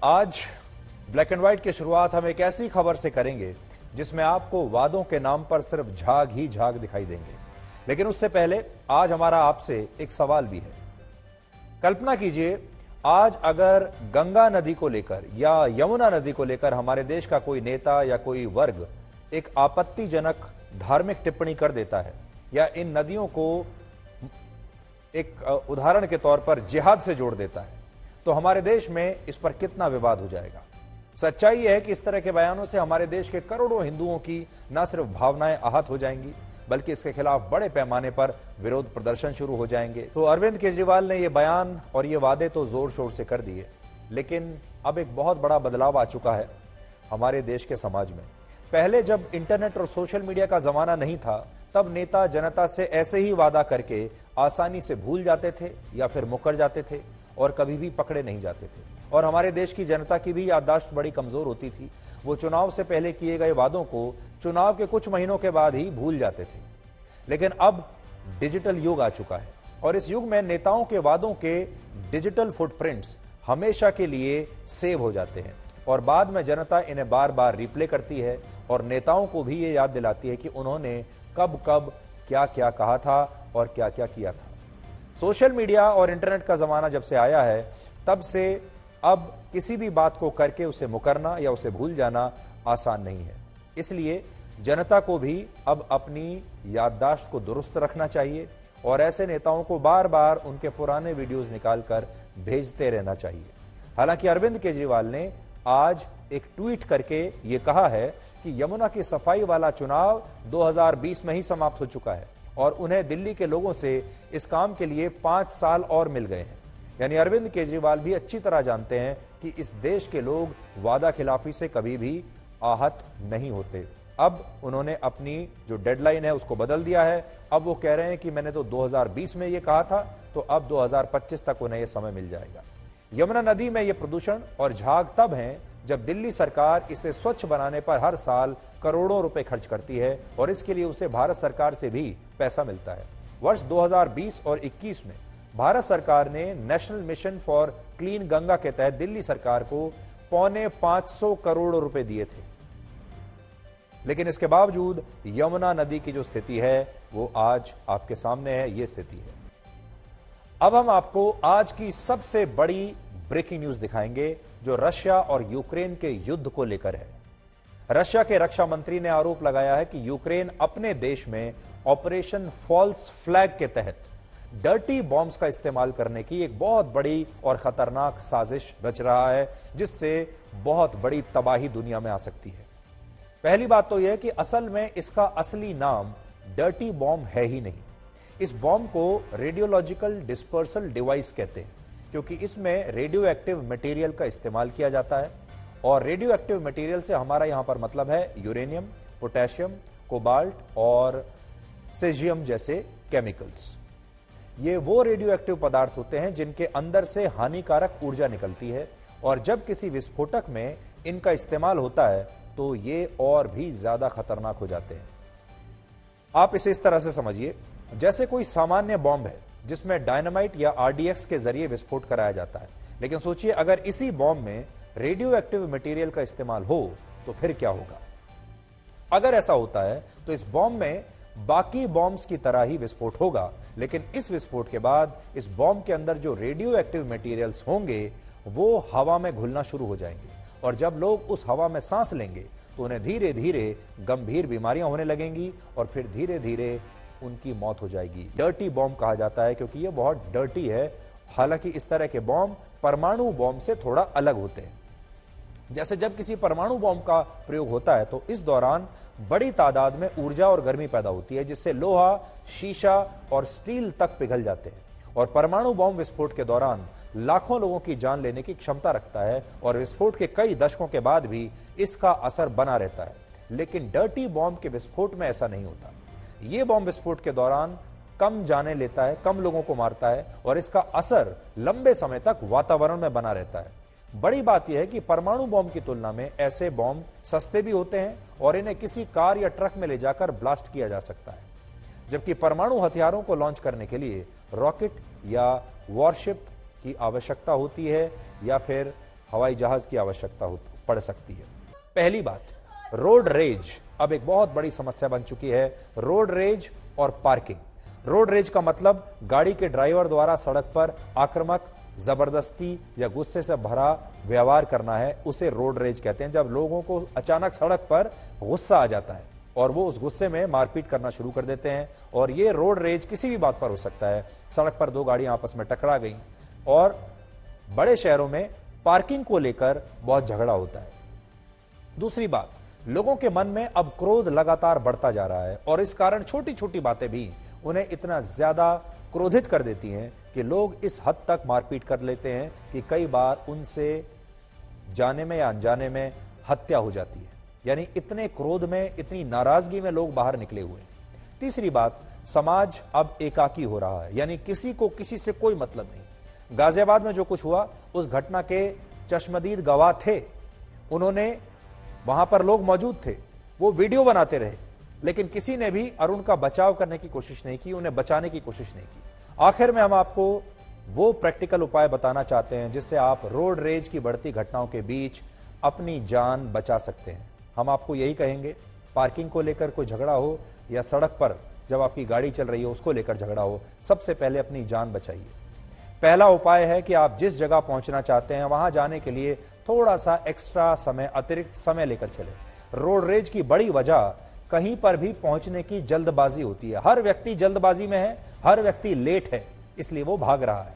आज black and white की शुरुआत हम एक ऐसी खबर से करेंगे जिसमें आपको वादों के नाम पर सिर्फ झाग ही झाग दिखाई देंगे। लेकिन उससे पहले आज हमारा आपसे एक सवाल भी है। कल्पना कीजिए, आज अगर गंगा नदी को लेकर या यमुना नदी को लेकर हमारे देश का कोई नेता या कोई वर्ग एक आपत्तिजनक धार्मिक टिप्पणी कर देता है या इन नदियों को एक उदाहरण के तौर पर जिहाद से जोड़ देता है, तो हमारे देश में इस पर कितना विवाद हो जाएगा। सच्चाई यह है कि इस तरह के बयानों से हमारे देश के करोड़ों हिंदुओं की न सिर्फ भावनाएं आहत हो जाएंगी, बल्कि इसके खिलाफ बड़े पैमाने पर विरोध प्रदर्शन शुरू हो जाएंगे। तो अरविंद केजरीवाल ने यह बयान और ये वादे तो जोर शोर से कर दिए, लेकिन अब एक बहुत बड़ा बदलाव आ चुका है हमारे देश के समाज में। पहले जब इंटरनेट और सोशल मीडिया का जमाना नहीं था, तब नेता जनता से ऐसे ही वादा करके आसानी से भूल जाते थे या फिर मुकर जाते थे और कभी भी पकड़े नहीं जाते थे। और हमारे देश की जनता की भी याददाश्त बड़ी कमजोर होती थी। वो चुनाव से पहले किए गए वादों को चुनाव के कुछ महीनों के बाद ही भूल जाते थे। लेकिन अब डिजिटल युग आ चुका है और इस युग में नेताओं के वादों के डिजिटल फुटप्रिंट्स हमेशा के लिए सेव हो जाते हैं और बाद में जनता इन्हें बार बार रिप्ले करती है और नेताओं को भी ये याद दिलाती है कि उन्होंने कब कब क्या क्या कहा था और क्या क्या किया था। सोशल मीडिया और इंटरनेट का जमाना जब से आया है, तब से अब किसी भी बात को करके उसे मुकरना या उसे भूल जाना आसान नहीं है। इसलिए जनता को भी अब अपनी याददाश्त को दुरुस्त रखना चाहिए और ऐसे नेताओं को बार बार उनके पुराने वीडियोस निकालकर भेजते रहना चाहिए। हालांकि अरविंद केजरीवाल ने आज एक ट्वीट करके ये कहा है कि यमुना की सफाई वाला चुनाव 2020 में ही समाप्त हो चुका है और उन्हें दिल्ली के लोगों से इस काम के लिए 5 साल और मिल गए हैं। यानी अरविंद केजरीवाल भी अच्छी तरह जानते हैं कि इस देश के लोग वादा खिलाफी से कभी भी आहत नहीं होते। अब उन्होंने अपनी जो डेडलाइन है उसको बदल दिया है। अब वो कह रहे हैं कि मैंने तो 2020 में ये कहा था, तो अब 2025 तक उन्हें यह समय मिल जाएगा। यमुना नदी में यह प्रदूषण और झाग तब हैं जब दिल्ली सरकार इसे स्वच्छ बनाने पर हर साल करोड़ों रुपए खर्च करती है और इसके लिए उसे भारत सरकार से भी पैसा मिलता है। वर्ष 2020 और 21 में भारत सरकार ने national mission for clean Ganga के तहत दिल्ली सरकार को 450 करोड़ रुपए दिए थे। लेकिन इसके बावजूद यमुना नदी की जो स्थिति है वो आज आपके सामने है। ये स्थिति है। अब हम आपको आज की सबसे बड़ी ब्रेकिंग न्यूज दिखाएंगे जो रशिया और यूक्रेन के युद्ध को लेकर है। रशिया के रक्षा मंत्री ने आरोप लगाया है कि यूक्रेन अपने देश में ऑपरेशन फॉल्स फ्लैग के तहत डर्टी बॉम्ब्स का इस्तेमाल करने की एक बहुत बड़ी और खतरनाक साजिश रच रहा है, जिससे बहुत बड़ी तबाही दुनिया में आ सकती है। पहली बात तो यह कि असल में इसका असली नाम डर्टी बॉम्ब है ही नहीं। इस बॉम्ब को रेडियोलॉजिकल डिस्पर्सल डिवाइस कहते हैं क्योंकि इसमें रेडियो एक्टिव मटेरियल का इस्तेमाल किया जाता है और रेडियो एक्टिव मटेरियल से हमारा यहां पर मतलब है यूरेनियम, पोटेशियम, कोबाल्ट और सेजियम जैसे केमिकल्स। ये वो रेडियो एक्टिव पदार्थ होते हैं जिनके अंदर से हानिकारक ऊर्जा निकलती है और जब किसी विस्फोटक में इनका इस्तेमाल होता है तो ये और भी ज्यादा खतरनाक हो जाते हैं। आप इसे इस तरह से समझिए, जैसे कोई सामान्य बॉम्ब है जिसमें डायनामाइट या आरडीएक्स के जरिए विस्फोट कराया जाता है। लेकिन सोचिए, अगर इसी बॉम्ब में रेडियो एक्टिव मटेरियल का इस्तेमाल हो तो फिर क्या होगा। अगर ऐसा होता है तो इस बॉम्ब में बाकी बॉम्ब्स की तरह ही विस्फोट होगा, लेकिन इस विस्फोट के बाद इस बॉम्ब के अंदर जो रेडियो एक्टिव मटेरियल्स होंगे वो हवा में घुलना शुरू हो जाएंगे और जब लोग उस हवा में सांस लेंगे तो उन्हें धीरे धीरे गंभीर बीमारियां होने लगेंगी और फिर धीरे धीरे उनकी मौत हो जाएगी। डर्टी बॉम्ब कहा जाता है क्योंकि ये बहुत डर्टी है। हालांकि इस तरह के बॉम्ब परमाणु बॉम्ब से थोड़ा अलग होते हैं। जैसे जब किसी परमाणु बॉम्ब का प्रयोग होता है तो इस दौरान बड़ी तादाद में ऊर्जा और गर्मी पैदा होती है, जिससे लोहा, शीशा और स्टील तक पिघल जाते हैं और परमाणु बॉम्ब विस्फोट के दौरान लाखों लोगों की जान लेने की क्षमता रखता है और विस्फोट के कई दशकों के बाद भी इसका असर बना रहता है। लेकिन डर्टी बॉम्ब के विस्फोट में ऐसा नहीं होता। यह बॉम्ब विस्फोट के दौरान कम जाने लेता है, कम लोगों को मारता है और इसका असर लंबे समय तक वातावरण में बना रहता है। बड़ी बात यह है कि परमाणु बॉम्ब की तुलना में ऐसे बॉम्ब सस्ते भी होते हैं और इन्हें किसी कार या ट्रक में ले जाकर ब्लास्ट किया जा सकता है, जबकि परमाणु हथियारों को लॉन्च करने के लिए रॉकेट या वॉरशिप की आवश्यकता होती है या फिर हवाई जहाज की आवश्यकता पड़ सकती है। पहली बात, रोड रेज अब एक बहुत बड़ी समस्या बन चुकी है। रोड रेज और पार्किंग। रोड रेज का मतलब गाड़ी के ड्राइवर द्वारा सड़क पर आक्रामक, जबरदस्ती या गुस्से से भरा व्यवहार करना है, उसे रोड रेज कहते हैं। जब लोगों को अचानक सड़क पर गुस्सा आ जाता है और वो उस गुस्से में मारपीट करना शुरू कर देते हैं, और ये रोड रेज किसी भी बात पर हो सकता है। सड़क पर दो गाड़ियां आपस में टकरा गई, और बड़े शहरों में पार्किंग को लेकर बहुत झगड़ा होता है। दूसरी बात, लोगों के मन में अब क्रोध लगातार बढ़ता जा रहा है, और इस कारण छोटी छोटी बातें भी उन्हें इतना ज्यादा क्रोधित कर देती हैं कि लोग इस हद तक मारपीट कर लेते हैं कि कई बार उनसे जाने में या अनजाने में हत्या हो जाती है। यानी इतने क्रोध में, इतनी नाराजगी में लोग बाहर निकले हुए हैं। तीसरी बात, समाज अब एकाकी हो रहा है, यानी किसी को किसी से कोई मतलब नहीं। गाजियाबाद में जो कुछ हुआ, उस घटना के चश्मदीद गवाह थे, उन्होंने, वहां पर लोग मौजूद थे, वो वीडियो बनाते रहे, लेकिन किसी ने भी अरुण का बचाव करने की कोशिश नहीं की, उन्हें बचाने की कोशिश नहीं की। आखिर में हम आपको वो प्रैक्टिकल उपाय बताना चाहते हैं जिससे आप रोड रेज की बढ़ती घटनाओं के बीच अपनी जान बचा सकते हैं। हम आपको यही कहेंगे, पार्किंग को लेकर कोई झगड़ा हो या सड़क पर जब आपकी गाड़ी चल रही हो उसको लेकर झगड़ा हो, सबसे पहले अपनी जान बचाइए। पहला उपाय है कि आप जिस जगह पहुंचना चाहते हैं वहां जाने के लिए थोड़ा सा एक्स्ट्रा समय, अतिरिक्त समय लेकर चले। रोड रेज की बड़ी वजह कहीं पर भी पहुंचने की जल्दबाजी होती है। हर व्यक्ति जल्दबाजी में है, हर व्यक्ति लेट है, इसलिए वो भाग रहा है।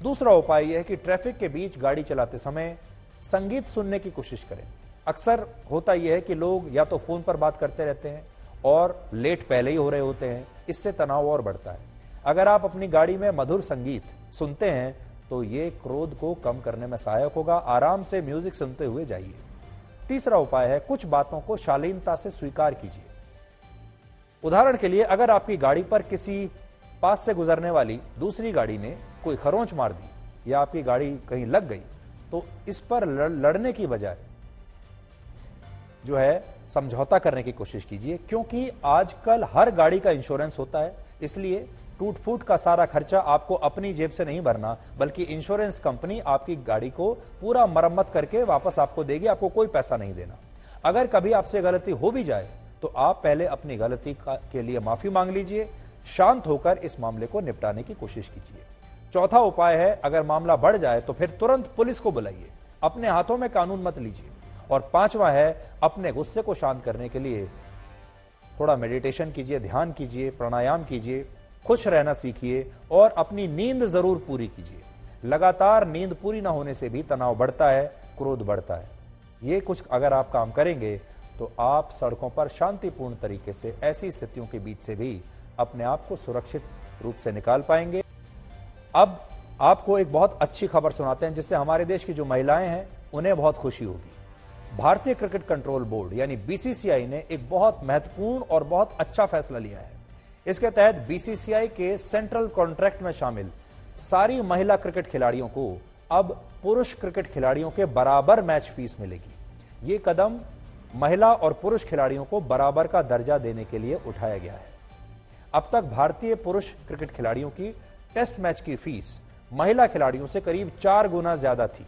दूसरा उपाय यह है कि ट्रैफिक के बीच गाड़ी चलाते समय संगीत सुनने की कोशिश करें। अक्सर होता यह है कि लोग या तो फोन पर बात करते रहते हैं और लेट पहले ही हो रहे होते हैं, इससे तनाव और बढ़ता है। अगर आप अपनी गाड़ी में मधुर संगीत सुनते हैं तो ये क्रोध को कम करने में सहायक होगा। आराम से म्यूजिक सुनते हुए जाइए। तीसरा उपाय है, कुछ बातों को शालीनता से स्वीकार कीजिए। उदाहरण के लिए, अगर आपकी गाड़ी पर किसी पास से गुजरने वाली दूसरी गाड़ी ने कोई खरोंच मार दी या आपकी गाड़ी कहीं लग गई, तो इस पर लड़ने की बजाय जो है समझौता करने की कोशिश कीजिए, क्योंकि आजकल हर गाड़ी का इंश्योरेंस होता है। इसलिए टूट फूट का सारा खर्चा आपको अपनी जेब से नहीं भरना, बल्कि इंश्योरेंस कंपनी आपकी गाड़ी को पूरा मरम्मत करके वापस आपको देगी, आपको कोई पैसा नहीं देना। अगर कभी आपसे गलती हो भी जाए तो आप पहले अपनी गलती के लिए माफी मांग लीजिए, शांत होकर इस मामले को निपटाने की कोशिश कीजिए। चौथा उपाय है, अगर मामला बढ़ जाए तो फिर तुरंत पुलिस को बुलाइए, अपने हाथों में कानून मत लीजिए। और पांचवा है, अपने गुस्से को शांत करने के लिए थोड़ा मेडिटेशन कीजिए, ध्यान कीजिए, प्राणायाम कीजिए, खुश रहना सीखिए और अपनी नींद जरूर पूरी कीजिए। लगातार नींद पूरी ना होने से भी तनाव बढ़ता है, क्रोध बढ़ता है। ये कुछ अगर आप काम करेंगे तो आप सड़कों पर शांतिपूर्ण तरीके से ऐसी स्थितियों के बीच से भी अपने आप को सुरक्षित रूप से निकाल पाएंगे। अब आपको एक बहुत अच्छी खबर सुनाते हैं जिससे हमारे देश की जो महिलाएं हैं उन्हें बहुत खुशी होगी। भारतीय क्रिकेट कंट्रोल बोर्ड यानी बीसीसीआई ने एक बहुत महत्वपूर्ण और बहुत अच्छा फैसला लिया है। इसके तहत बीसीसीआई के सेंट्रल कॉन्ट्रैक्ट में शामिल सारी महिला क्रिकेट खिलाड़ियों को अब पुरुष क्रिकेट खिलाड़ियों के बराबर मैच फीस मिलेगी। ये कदम महिला और पुरुष खिलाड़ियों को बराबर का दर्जा देने के लिए उठाया गया है। अब तक भारतीय पुरुष क्रिकेट खिलाड़ियों की टेस्ट मैच की फीस महिला खिलाड़ियों से करीब 4 गुना ज्यादा थी।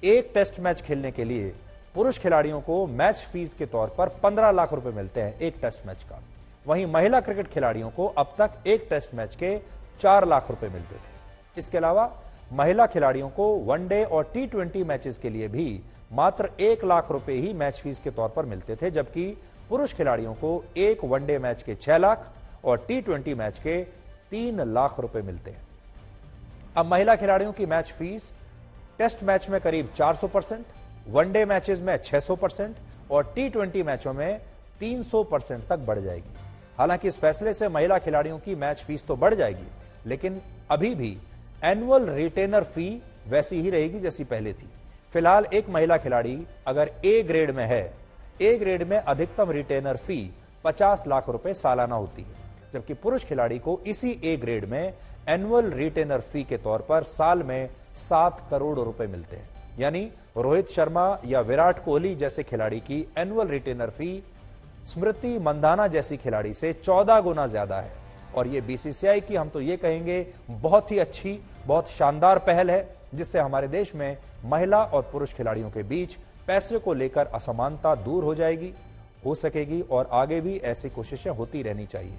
एक टेस्ट मैच खेलने के लिए पुरुष खिलाड़ियों को मैच फीस के तौर पर 15 लाख रुपए मिलते हैं एक टेस्ट मैच का। वहीं महिला क्रिकेट खिलाड़ियों को अब तक एक टेस्ट मैच के 4 लाख रुपए मिलते थे। इसके अलावा महिला खिलाड़ियों को वनडे और T20 मैचेस के लिए भी मात्र 1 लाख रुपए ही मैच फीस के तौर पर मिलते थे, जबकि पुरुष खिलाड़ियों को एक वनडे मैच के 6 लाख और T20 मैच के 3 लाख रुपए मिलते हैं। अब महिला खिलाड़ियों की मैच फीस टेस्ट मैच में करीब 400%, वनडे मैचेस में 600% और T20 मैचों में 300% तक बढ़ जाएगी। हालांकि इस फैसले से महिला खिलाड़ियों की मैच फीस तो बढ़ जाएगी, लेकिन अभी भी एनुअल रिटेनर फी वैसी ही रहेगी जैसी पहले थी। फिलहाल एक महिला खिलाड़ी अगर ए ग्रेड में है, ए ग्रेड में अधिकतम रिटेनर फी 50 लाख रुपए सालाना होती है, जबकि पुरुष खिलाड़ी को इसी ए ग्रेड में एनुअल रिटेनर फी के तौर पर साल में 7 करोड़ रुपए मिलते हैं। यानी रोहित शर्मा या विराट कोहली जैसे खिलाड़ी की एनुअल रिटेनर फी स्मृति मंधाना जैसी खिलाड़ी से 14 गुना ज्यादा है। और ये बीसीसीआई की, हम तो ये कहेंगे, बहुत ही अच्छी, बहुत शानदार पहल है, जिससे हमारे देश में महिला और पुरुष खिलाड़ियों के बीच पैसे को लेकर असमानता दूर हो जाएगी, हो सकेगी और आगे भी ऐसी कोशिशें होती रहनी चाहिए।